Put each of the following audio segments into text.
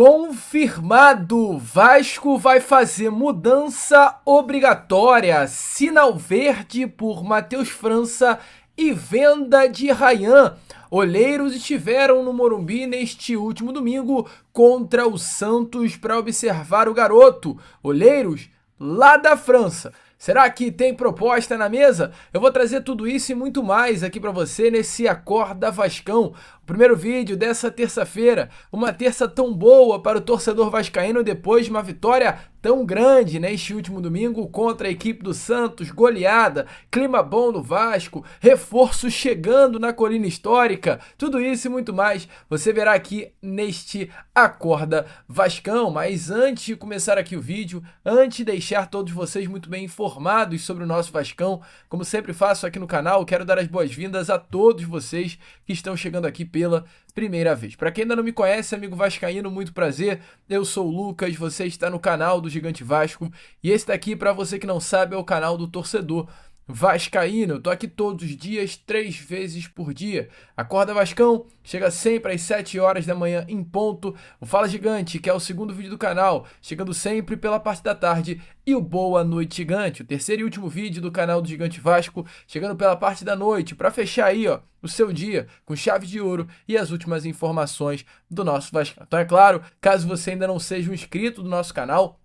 Confirmado! Vasco vai fazer mudança obrigatória. Sinal verde por Matheus França e venda de Ryan. Olheiros estiveram no Morumbi neste último domingo contra o Santos para observar o garoto. Olheiros lá da França. Será que tem proposta na mesa? Eu vou trazer tudo isso e muito mais aqui para você nesse Acorda Vascão. O primeiro vídeo dessa terça-feira, uma terça tão boa para o torcedor vascaíno depois de uma vitória tão grande neste último domingo contra a equipe do Santos, goleada, clima bom no Vasco, reforço chegando na colina histórica, tudo isso e muito mais você verá aqui neste Acorda Vascão. Mas antes de começar aqui o vídeo, antes de deixar todos vocês muito bem informados sobre o nosso Vascão, como sempre faço aqui no canal, quero dar as boas-vindas a todos vocês que estão chegando aqui pela primeira vez. Para quem ainda não me conhece, amigo vascaíno, muito prazer. Eu sou o Lucas, você está no canal do Gigante Vasco e esse daqui, para você que não sabe, é o canal do torcedor vascaíno. Eu tô aqui todos os dias, 3 vezes por dia. Acorda Vascão chega sempre às 7 horas da manhã em ponto. O Fala Gigante, que é o segundo vídeo do canal, chegando sempre pela parte da tarde. E o Boa Noite Gigante, o terceiro e último vídeo do canal do Gigante Vasco, chegando pela parte da noite, para fechar aí, ó, o seu dia com chave de ouro e as últimas informações do nosso Vasco. Então é claro, caso você ainda não seja um inscrito do nosso canal,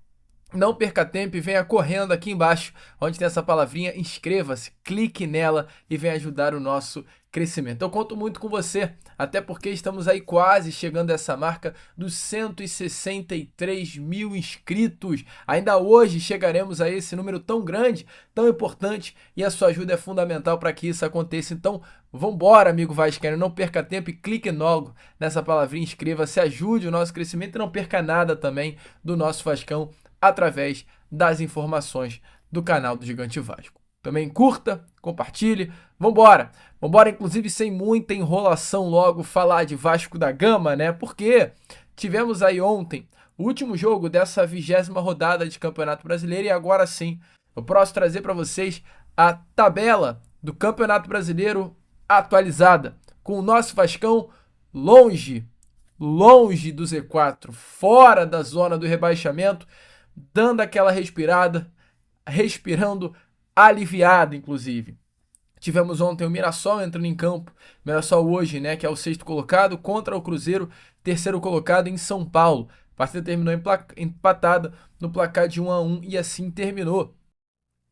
não perca tempo e venha correndo aqui embaixo, onde tem essa palavrinha, inscreva-se, clique nela e venha ajudar o nosso crescimento. Eu conto muito com você, até porque estamos aí quase chegando a essa marca dos 163 mil inscritos. Ainda hoje chegaremos a esse número tão grande, tão importante, e a sua ajuda é fundamental para que isso aconteça. Então, vambora, amigo vascaíno, não perca tempo e clique logo nessa palavrinha, inscreva-se, ajude o nosso crescimento e não perca nada também do nosso Vascão através das informações do canal do Gigante Vasco. Também curta, compartilhe, vambora! Vambora, inclusive, sem muita enrolação logo, falar de Vasco da Gama, né? Porque tivemos aí ontem o último jogo dessa 20ª rodada de Campeonato Brasileiro e agora sim, eu posso trazer para vocês a tabela do Campeonato Brasileiro atualizada, com o nosso Vascão longe do Z4, fora da zona do rebaixamento, dando aquela respirada, respirando aliviado, inclusive. Tivemos ontem o Mirassol entrando em campo, Mirassol hoje, né, que é o 6º colocado, contra o Cruzeiro, 3º colocado em São Paulo. A partida terminou empatada no placar de 1-1 e assim terminou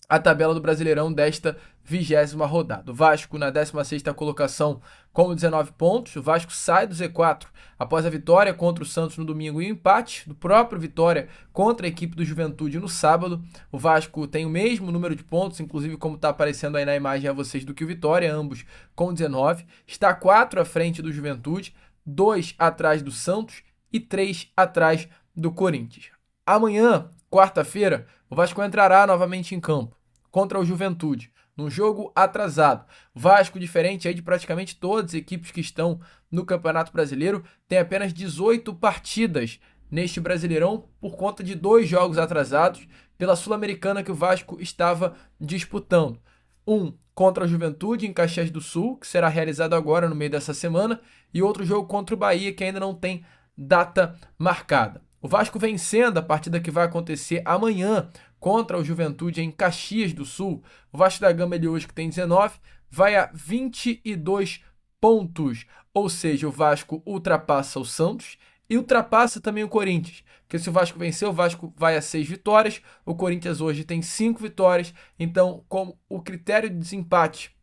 a tabela do Brasileirão desta 20ª rodada. O Vasco na 16ª colocação com 19 pontos. O Vasco sai do Z4 após a vitória contra o Santos no domingo e o empate do próprio Vitória contra a equipe do Juventude no sábado. O Vasco tem o mesmo número de pontos, inclusive como está aparecendo aí na imagem a vocês, do que o Vitória, ambos com 19. Está 4 à frente do Juventude, 2 atrás do Santos e 3 atrás do Corinthians. Amanhã, quarta-feira, o Vasco entrará novamente em campo contra o Juventude, num jogo atrasado. Vasco, diferente aí de praticamente todas as equipes que estão no Campeonato Brasileiro, tem apenas 18 partidas neste Brasileirão por conta de 2 jogos atrasados pela Sul-Americana que o Vasco estava disputando. Um contra o Juventude em Caxias do Sul, que será realizado agora no meio dessa semana, e outro jogo contra o Bahia, que ainda não tem data marcada. O Vasco vencendo a partida que vai acontecer amanhã contra o Juventude em Caxias do Sul, o Vasco da Gama, ele hoje que tem 19, vai a 22 pontos. Ou seja, o Vasco ultrapassa o Santos e ultrapassa também o Corinthians. Porque se o Vasco vencer, o Vasco vai a 6 vitórias, o Corinthians hoje tem 5 vitórias. Então, como o critério de desempate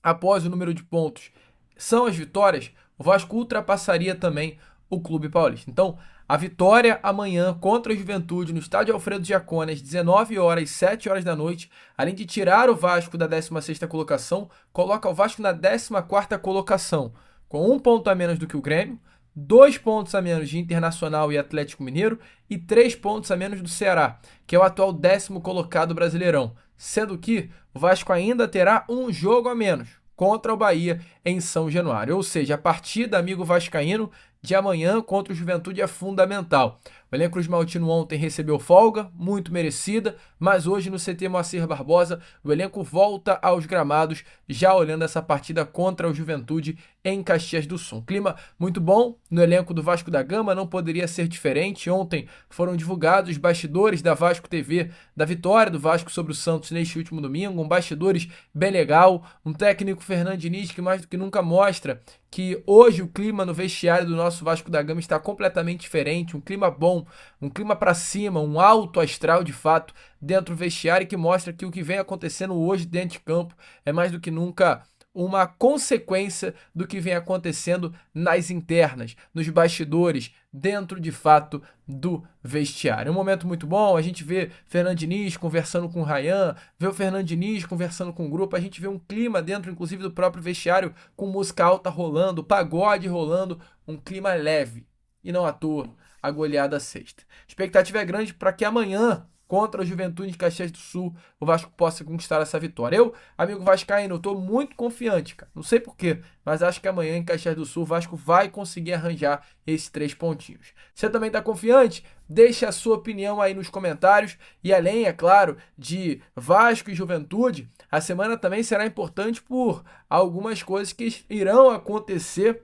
após o número de pontos são as vitórias, o Vasco ultrapassaria também o Clube Paulista. Então, a vitória amanhã contra a Juventude no estádio Alfredo Jaconi às 19 horas, 7 horas da noite, além de tirar o Vasco da 16ª colocação, coloca o Vasco na 14ª colocação, com 1 ponto a menos do que o Grêmio, 2 pontos a menos de Internacional e Atlético Mineiro e 3 pontos a menos do Ceará, que é o atual 10º colocado Brasileirão, sendo que o Vasco ainda terá um jogo a menos contra o Bahia em São Januário. Ou seja, a partida, amigo vascaíno, de amanhã contra o Juventude é fundamental. O elenco cruzmaltino ontem recebeu folga, muito merecida, mas hoje no CT Moacir Barbosa o elenco volta aos gramados, já olhando essa partida contra o Juventude em Caxias do Sul. Clima muito bom no elenco do Vasco da Gama, não poderia ser diferente. Ontem foram divulgados os bastidores da Vasco TV, da vitória do Vasco sobre o Santos neste último domingo, bastidores bem legal, um técnico Fernando Diniz que mais do que nunca mostra que hoje o clima no vestiário do nosso Vasco da Gama está completamente diferente, um clima bom, um clima para cima, um alto astral de fato dentro do vestiário, que mostra que o que vem acontecendo hoje dentro de campo é mais do que nunca uma consequência do que vem acontecendo nas internas, nos bastidores, dentro de fato do vestiário. É um momento muito bom, a gente vê Fernando Diniz conversando com o Rayan, vê o Fernando Diniz conversando com o grupo, a gente vê um clima dentro inclusive do próprio vestiário, com música alta rolando, pagode rolando, um clima leve, e não à toa a goleada sexta. A expectativa é grande para que amanhã, contra a Juventude de Caxias do Sul, o Vasco possa conquistar essa vitória. Eu, amigo vascaíno, estou muito confiante, cara. Não sei porquê, mas acho que amanhã em Caxias do Sul o Vasco vai conseguir arranjar esses 3 pontinhos. Você também está confiante? Deixe a sua opinião aí nos comentários. E além, é claro, de Vasco e Juventude, a semana também será importante por algumas coisas que irão acontecer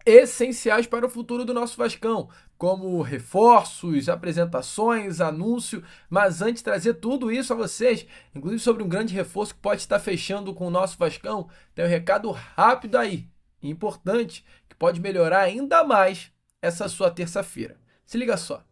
essenciais para o futuro do nosso Vascão, como reforços, apresentações, anúncio, mas antes de trazer tudo isso a vocês, inclusive sobre um grande reforço que pode estar fechando com o nosso Vascão, tem um recado rápido aí, importante, que pode melhorar ainda mais essa sua terça-feira. Se liga só.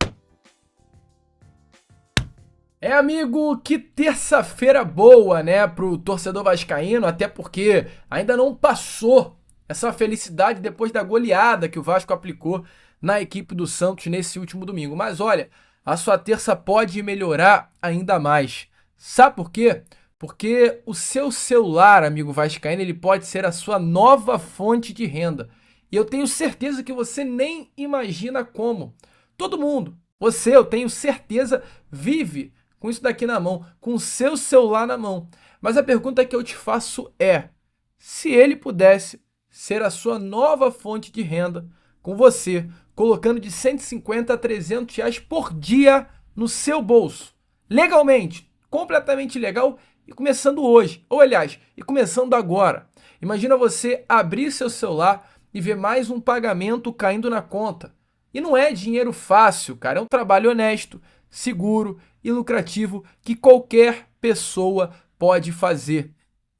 Amigo, que terça-feira boa, né, pro torcedor vascaíno, até porque ainda não passou essa felicidade depois da goleada que o Vasco aplicou na equipe do Santos nesse último domingo. Mas olha, a sua terça pode melhorar ainda mais. Sabe por quê? Porque o seu celular, amigo vascaíno, ele pode ser a sua nova fonte de renda. E eu tenho certeza que você nem imagina como. Todo mundo, você, eu tenho certeza, vive com isso daqui na mão, com o seu celular na mão. Mas a pergunta que eu te faço é, se ele pudesse ser a sua nova fonte de renda com você, colocando de 150 a 300 reais por dia no seu bolso, legalmente, completamente legal e começando hoje, ou aliás, e começando agora. Imagina você abrir seu celular e ver mais um pagamento caindo na conta. E não é dinheiro fácil, cara, é um trabalho honesto, seguro e lucrativo que qualquer pessoa pode fazer,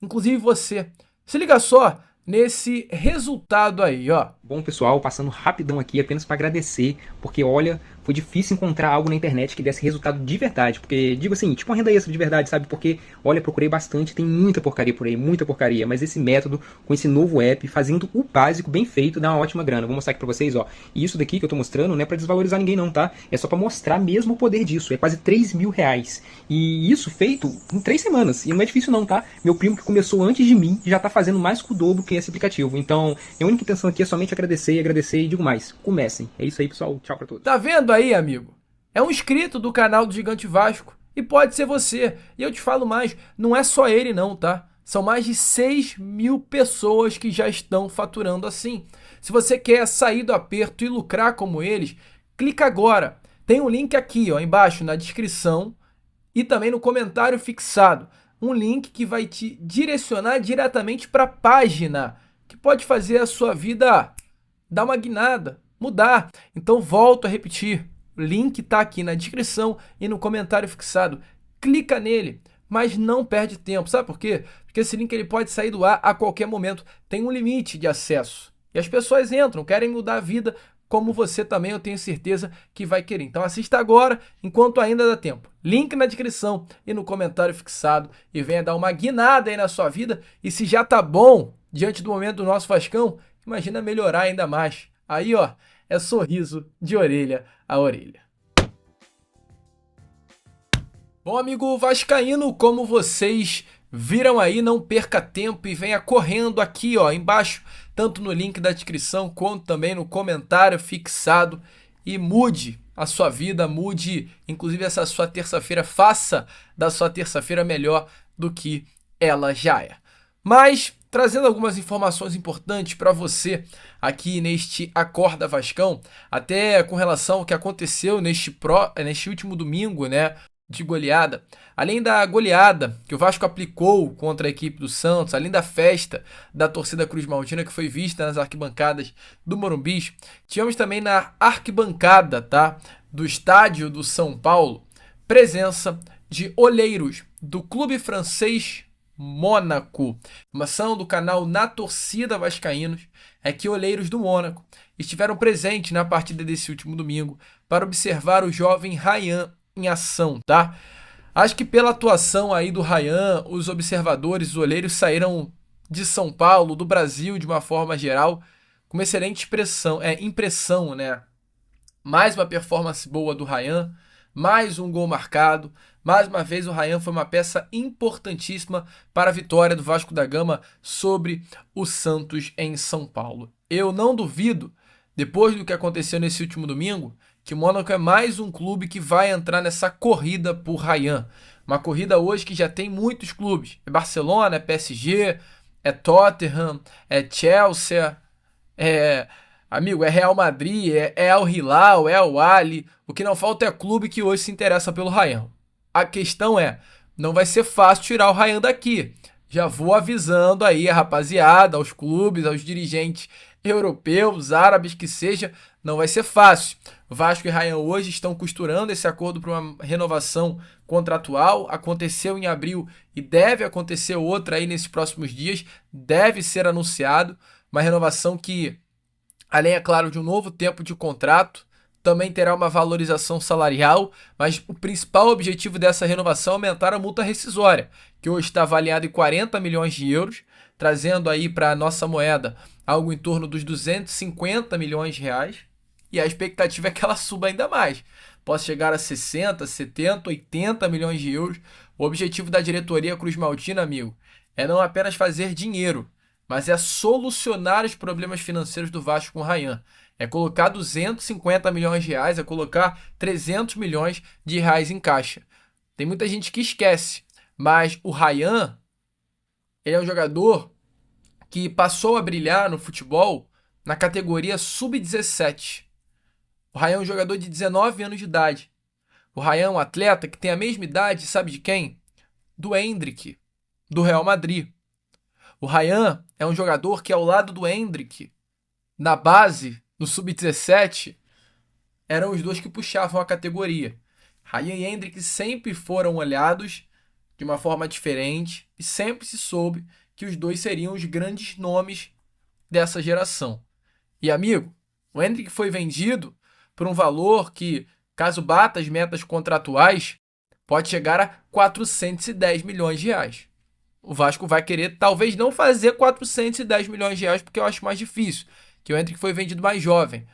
inclusive você. Se liga só nesse resultado aí, ó. Bom, pessoal, passando rapidão aqui apenas para agradecer, porque olha, foi difícil encontrar algo na internet que desse resultado de verdade, porque digo assim, tipo uma renda extra de verdade, sabe? Porque olha, procurei bastante, tem muita porcaria por aí, muita porcaria, mas esse método com esse novo app, fazendo o básico bem feito, dá uma ótima grana. Vou mostrar aqui para vocês, ó. E isso daqui que eu tô mostrando não é para desvalorizar ninguém não, tá? É só para mostrar mesmo o poder disso. É quase 3 mil reais. E isso feito em 3 semanas. E não é difícil não, tá? Meu primo que começou antes de mim já tá fazendo mais que o dobro que esse aplicativo. Então, minha única intenção aqui é somente agradecer e digo mais, comecem. É isso aí, pessoal. Tchau pra todos. Tá vendo aí, amigo? É um inscrito do canal do Gigante Vasco e pode ser você. E eu te falo mais, não é só ele não, tá? São mais de 6 mil pessoas que já estão faturando assim. Se você quer sair do aperto e lucrar como eles, clica agora. Tem um link aqui, ó, embaixo na descrição e também no comentário fixado. Um link que vai te direcionar diretamente para a página, que pode fazer a sua vida dar uma guinada, mudar. Então volto a repetir, o link está aqui na descrição e no comentário fixado. Clica nele, mas não perde tempo. Sabe por quê? Porque esse link ele pode sair do ar a qualquer momento. Tem um limite de acesso. E as pessoas entram, querem mudar a vida, como você também, eu tenho certeza que vai querer. Então assista agora, enquanto ainda dá tempo. Link na descrição e no comentário fixado. E venha dar uma guinada aí na sua vida. E se já tá bom, diante do momento do nosso Vascão, imagina melhorar ainda mais. Aí, ó, é sorriso de orelha a orelha. Bom, amigo vascaíno, como vocês viram aí, não perca tempo e venha correndo aqui, ó, embaixo, tanto no link da descrição quanto também no comentário fixado e mude a sua vida, mude inclusive essa sua terça-feira, faça da sua terça-feira melhor do que ela já é. Mas, trazendo algumas informações importantes para você aqui neste Acorda Vascão, até com relação ao que aconteceu neste último domingo, né, de goleada. Além da goleada que o Vasco aplicou contra a equipe do Santos, além da festa da torcida Cruz Maltina que foi vista nas arquibancadas do Morumbi, tivemos também na arquibancada, tá, do estádio do São Paulo, presença de olheiros do clube francês Mônaco. Informação do canal Na Torcida Vascaínos é que olheiros do Mônaco estiveram presentes na partida desse último domingo para observar o jovem Ryan em ação, tá? Acho que pela atuação aí do Ryan, os observadores, os olheiros saíram de São Paulo, do Brasil de uma forma geral, com uma excelente impressão, né? Mais uma performance boa do Ryan, mais um gol marcado. Mais uma vez o Ryan foi uma peça importantíssima para a vitória do Vasco da Gama sobre o Santos em São Paulo. Eu não duvido, depois do que aconteceu nesse último domingo, que o Mônaco é mais um clube que vai entrar nessa corrida por Ryan. Uma corrida hoje que já tem muitos clubes. É Barcelona, é PSG, é Tottenham, é Chelsea, é Real Madrid, é Al Hilal, é Al Ahly. O que não falta é clube que hoje se interessa pelo Ryan. A questão é, não vai ser fácil tirar o Ryan daqui. Já vou avisando aí a rapaziada, aos clubes, aos dirigentes europeus, árabes, que seja, não vai ser fácil. Vasco e Ryan hoje estão costurando esse acordo para uma renovação contratual. Aconteceu em abril e deve acontecer outra aí nesses próximos dias. Deve ser anunciado uma renovação que, além, é claro, de um novo tempo de contrato, também terá uma valorização salarial, mas o principal objetivo dessa renovação é aumentar a multa rescisória, que hoje está avaliada em 40 milhões de euros, trazendo aí para a nossa moeda algo em torno dos 250 milhões de reais, e a expectativa é que ela suba ainda mais. Possa chegar a 60, 70, 80 milhões de euros. O objetivo da diretoria Cruz Maltina, amigo, é não apenas fazer dinheiro, mas é solucionar os problemas financeiros do Vasco com o Ryan. É colocar 250 milhões de reais, é colocar 300 milhões de reais em caixa. Tem muita gente que esquece, mas o Ryan, ele é um jogador que passou a brilhar no futebol na categoria sub-17. O Ryan é um jogador de 19 anos de idade. O Ryan é um atleta que tem a mesma idade, sabe de quem? Do Endrick, do Real Madrid. O Ryan é um jogador que, ao lado do Endrick, na base, no sub-17, eram os dois que puxavam a categoria. Ryan e Endrick sempre foram olhados de uma forma diferente e sempre se soube que os dois seriam os grandes nomes dessa geração. E, amigo, o Endrick foi vendido por um valor que, caso bata as metas contratuais, pode chegar a 410 milhões de reais. O Vasco vai querer, talvez, não fazer 410 milhões de reais, porque eu acho mais difícil, que o Endrick foi vendido mais jovem.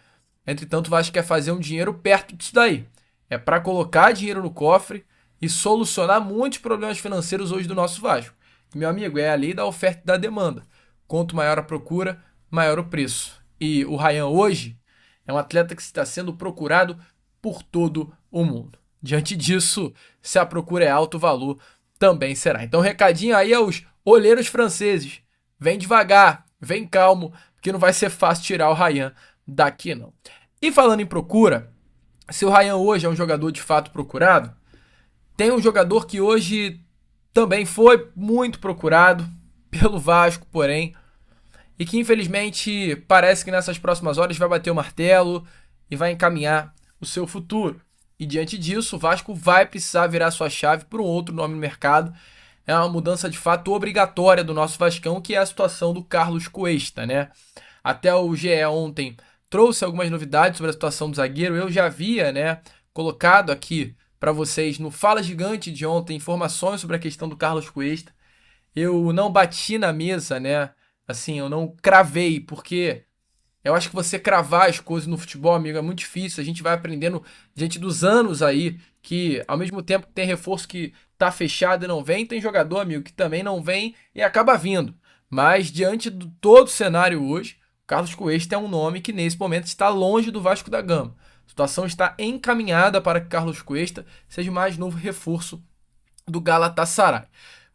Entretanto, o Vasco quer fazer um dinheiro perto disso daí. É para colocar dinheiro no cofre e solucionar muitos problemas financeiros hoje do nosso Vasco. E, meu amigo, é a lei da oferta e da demanda. Quanto maior a procura, maior o preço. E o Ryan hoje é um atleta que está sendo procurado por todo o mundo. Diante disso, se a procura é alta, o valor também será. Então, recadinho aí aos olheiros franceses. Vem devagar, vem calmo, porque não vai ser fácil tirar o Ryan daqui, não. E falando em procura, se o Ryan hoje é um jogador de fato procurado, tem um jogador que hoje também foi muito procurado pelo Vasco, porém, e que infelizmente parece que nessas próximas horas vai bater o martelo e vai encaminhar o seu futuro. E diante disso, o Vasco vai precisar virar sua chave para um outro nome no mercado. É uma mudança de fato obrigatória do nosso Vascão, que é a situação do Carlos Cuesta, né? Até o GE ontem trouxe algumas novidades sobre a situação do zagueiro. Eu já havia, né, colocado aqui para vocês no Fala Gigante de ontem informações sobre a questão do Carlos Cuesta. Eu não bati na mesa, né? Assim, eu não cravei, porque eu acho que você cravar as coisas no futebol, amigo, é muito difícil. A gente vai aprendendo diante dos anos aí, que ao mesmo tempo que tem reforço que tá fechado e não vem, tem jogador, amigo, que também não vem e acaba vindo. Mas diante de todo o cenário hoje, o Carlos Cuesta é um nome que nesse momento está longe do Vasco da Gama. A situação está encaminhada para que Carlos Cuesta seja o mais novo reforço do Galatasaray.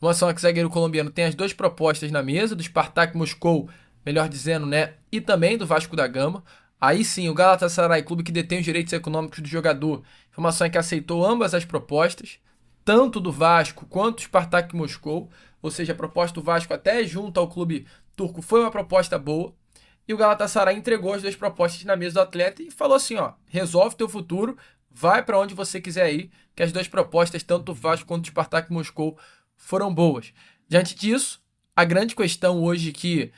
Informação é que o zagueiro colombiano tem as 2 propostas na mesa, do Spartak Moscou, melhor dizendo, né, e também do Vasco da Gama. Aí sim, o Galatasaray, clube que detém os direitos econômicos do jogador, informação é que aceitou ambas as propostas, tanto do Vasco quanto do Spartak Moscou, ou seja, a proposta do Vasco até junto ao clube turco foi uma proposta boa, e o Galatasaray entregou as 2 propostas na mesa do atleta e falou assim, ó, resolve teu futuro, vai para onde você quiser ir, que as 2 propostas, tanto do Vasco quanto do Spartak Moscou, foram boas. Diante disso, a grande questão hoje que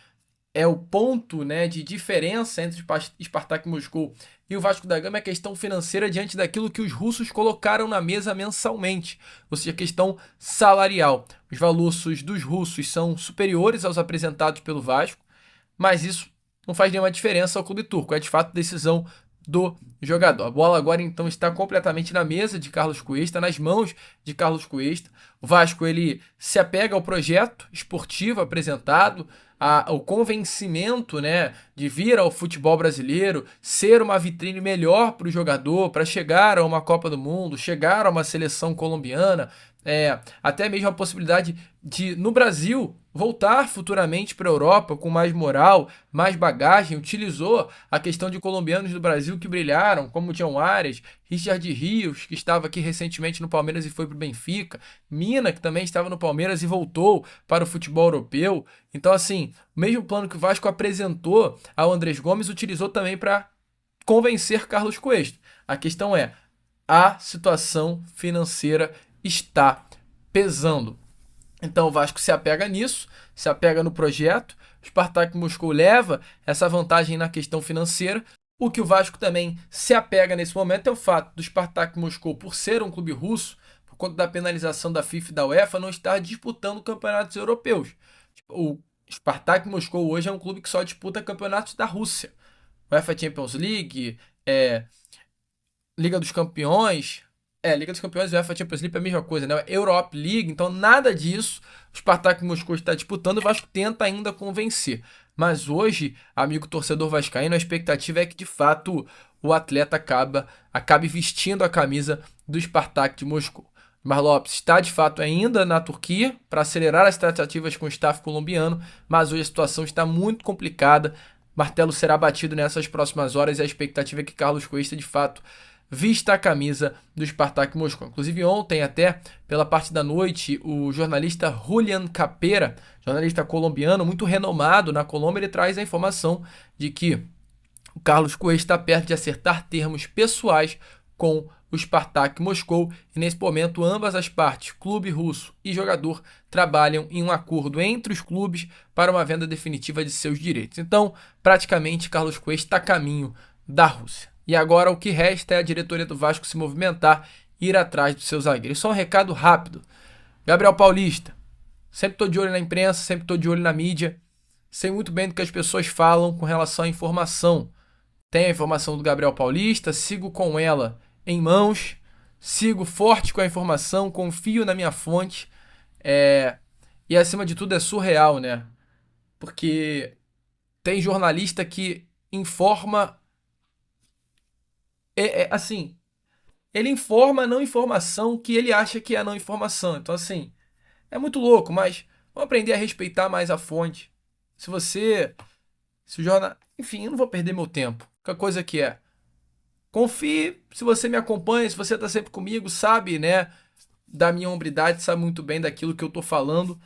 é o ponto, né, de diferença entre o Spartak Moscou e o Vasco da Gama é a questão financeira diante daquilo que os russos colocaram na mesa mensalmente, ou seja, a questão salarial. Os valores dos russos são superiores aos apresentados pelo Vasco, mas isso não faz nenhuma diferença ao clube turco, é de fato decisão do jogador. A bola agora então está completamente na mesa de Carlos Cuesta, nas mãos de Carlos Cuesta. O Vasco ele se apega ao projeto esportivo apresentado, ao convencimento, né, de vir ao futebol brasileiro, ser uma vitrine melhor para o jogador, para chegar a uma Copa do Mundo, chegar a uma seleção colombiana, até mesmo a possibilidade de, no Brasil, voltar futuramente para a Europa com mais moral, mais bagagem. Utilizou a questão de colombianos do Brasil que brilharam, como John Arias, Richard Rios, que estava aqui recentemente no Palmeiras e foi para o Benfica, Mina, que também estava no Palmeiras e voltou para o futebol europeu. Então, assim, o mesmo plano que o Vasco apresentou ao Andrés Gomes, utilizou também para convencer Carlos Cuesta. A questão é, a situação financeira está pesando. Então o Vasco se apega nisso, se apega no projeto. O Spartak Moscou leva essa vantagem na questão financeira. O que o Vasco também se apega nesse momento é o fato do Spartak Moscou, por ser um clube russo, por conta da penalização da FIFA e da UEFA, não estar disputando campeonatos europeus. O Spartak Moscou hoje é um clube que só disputa campeonatos da Rússia. UEFA Champions League, Liga dos Campeões. Liga dos Campeões e UEFA Champions League é a mesma coisa, né? Europe League, então nada disso o Spartak Moscou está disputando, o Vasco tenta ainda convencer. Mas hoje, amigo torcedor vascaíno, a expectativa é que de fato o atleta acabe vestindo a camisa do Spartak de Moscou. Neymar Lopes está de fato ainda na Turquia para acelerar as tratativas com o staff colombiano, mas hoje a situação está muito complicada. Martelo será batido nessas próximas horas e a expectativa é que Carlos Cuesta de fato vista a camisa do Spartak Moscou. Inclusive ontem até, pela parte da noite, o jornalista Julian Capera, jornalista colombiano muito renomado na Colômbia, ele traz a informação de que o Carlos Cuesta está perto de acertar termos pessoais com o Spartak Moscou e nesse momento ambas as partes, clube russo e jogador, trabalham em um acordo entre os clubes para uma venda definitiva de seus direitos. Então, praticamente, Carlos Cuesta está a caminho da Rússia. E agora o que resta é a diretoria do Vasco se movimentar e ir atrás dos seus zagueiros. Só um recado rápido. Gabriel Paulista. Sempre estou de olho na imprensa, sempre estou de olho na mídia. Sei muito bem do que as pessoas falam com relação à informação. Tenho a informação do Gabriel Paulista, sigo com ela em mãos, sigo forte com a informação, confio na minha fonte. E acima de tudo é surreal, né? Porque tem jornalista que informa... assim, ele informa a não informação que ele acha que é a não informação. Então, assim, é muito louco, mas vamos aprender a respeitar mais a fonte. Se o jornal... Enfim, eu não vou perder meu tempo. A coisa que confie, se você me acompanha, se você tá sempre comigo, sabe, né, da minha hombridade, sabe muito bem daquilo que eu tô falando,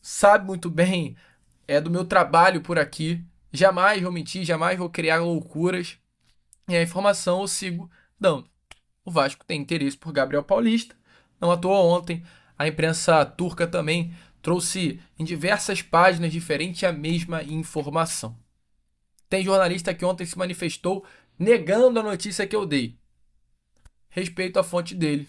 sabe muito bem do meu trabalho por aqui. Jamais vou mentir, jamais vou criar loucuras. E a informação eu sigo dando. O Vasco tem interesse por Gabriel Paulista. Não à toa ontem, a imprensa turca também trouxe em diversas páginas diferentes a mesma informação. Tem jornalista que ontem se manifestou negando a notícia que eu dei. Respeito a fonte dele,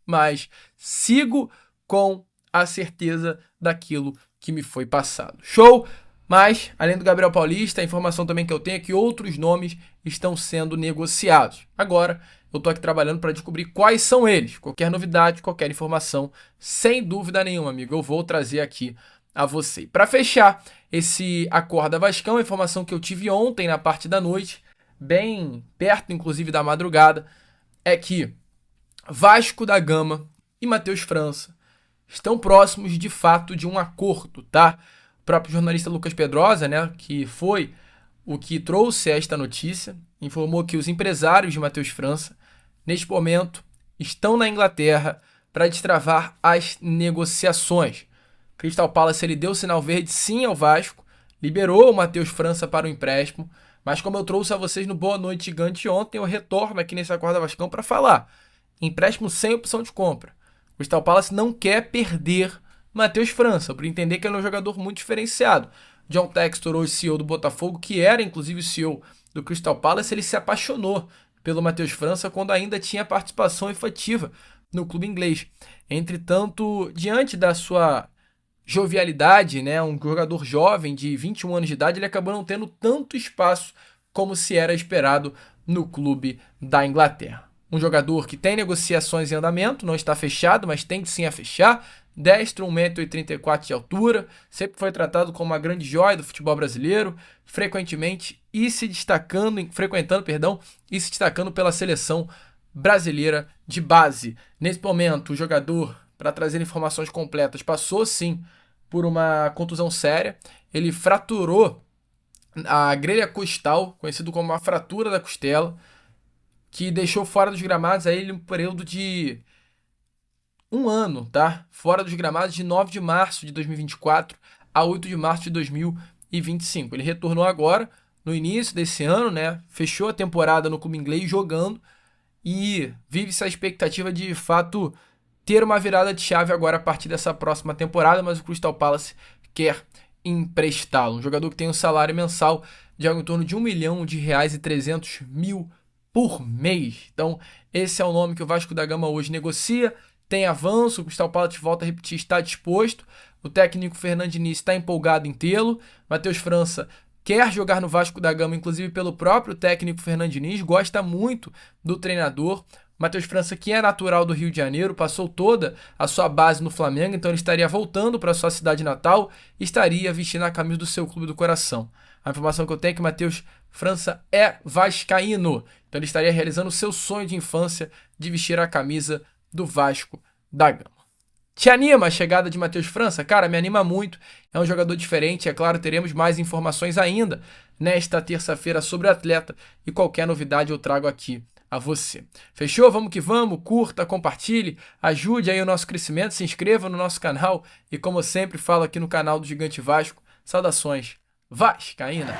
mas sigo com a certeza daquilo que me foi passado. Show? Mas, além do Gabriel Paulista, a informação também que eu tenho é que outros nomes estão sendo negociados. Agora, eu estou aqui trabalhando para descobrir quais são eles. Qualquer novidade, qualquer informação, sem dúvida nenhuma, amigo, eu vou trazer aqui a você. Para fechar esse Acorda Vascão, a informação que eu tive ontem na parte da noite, bem perto, inclusive, da madrugada, é que Vasco da Gama e Matheus França estão próximos de fato de um acordo, tá? O próprio jornalista Lucas Pedrosa, né, que foi o que trouxe esta notícia, informou que os empresários de Matheus França, neste momento, estão na Inglaterra para destravar as negociações. Crystal Palace ele deu sinal verde sim ao Vasco, liberou o Matheus França para o empréstimo, mas como eu trouxe a vocês no Boa Noite Gigante ontem, eu retorno aqui nesse Acorda Vascão para falar. Empréstimo sem opção de compra. O Crystal Palace não quer perder Matheus França, por entender que ele é um jogador muito diferenciado. John Textor, hoje CEO do Botafogo, que era inclusive o CEO do Crystal Palace, ele se apaixonou pelo Matheus França quando ainda tinha participação efetiva no clube inglês. Entretanto, diante da sua jovialidade, né, um jogador jovem de 21 anos de idade, ele acabou não tendo tanto espaço como se era esperado no clube da Inglaterra. Um jogador que tem negociações em andamento, não está fechado, mas tende sim a fechar. Destro, 1,84 m de altura, sempre foi tratado como uma grande joia do futebol brasileiro, frequentando e se destacando pela seleção brasileira de base. Nesse momento, o jogador, para trazer informações completas, passou sim por uma contusão séria. Ele fraturou a grelha costal, conhecido como a fratura da costela, que deixou fora dos gramados aí um período de um ano, tá? Fora dos gramados de 9 de março de 2024 a 8 de março de 2025. Ele retornou agora, no início desse ano, né? Fechou a temporada no clube inglês jogando e vive-se a expectativa de fato ter uma virada de chave agora a partir dessa próxima temporada, mas o Crystal Palace quer emprestá-lo. Um jogador que tem um salário mensal de algo em torno de R$ 1.300.000 por mês. Então, esse é o nome que o Vasco da Gama hoje negocia. Tem avanço, o Crystal Palace, volta a repetir, está disposto. O técnico Fernando Diniz está empolgado em tê-lo. Matheus França quer jogar no Vasco da Gama, inclusive pelo próprio técnico Fernando Diniz, gosta muito do treinador. Matheus França, que é natural do Rio de Janeiro, passou toda a sua base no Flamengo, então ele estaria voltando para sua cidade natal e estaria vestindo a camisa do seu clube do coração. A informação que eu tenho é que Matheus França é vascaíno, então ele estaria realizando o seu sonho de infância de vestir a camisa do Vasco da Gama. Te anima a chegada de Matheus França? Cara, me anima muito, é um jogador diferente, é claro, teremos mais informações ainda nesta terça-feira sobre o atleta e qualquer novidade eu trago aqui a você. Fechou? Vamos que vamos, curta, compartilhe, ajude aí o nosso crescimento, se inscreva no nosso canal e como eu sempre falo aqui no canal do Gigante Vasco, saudações vascaína!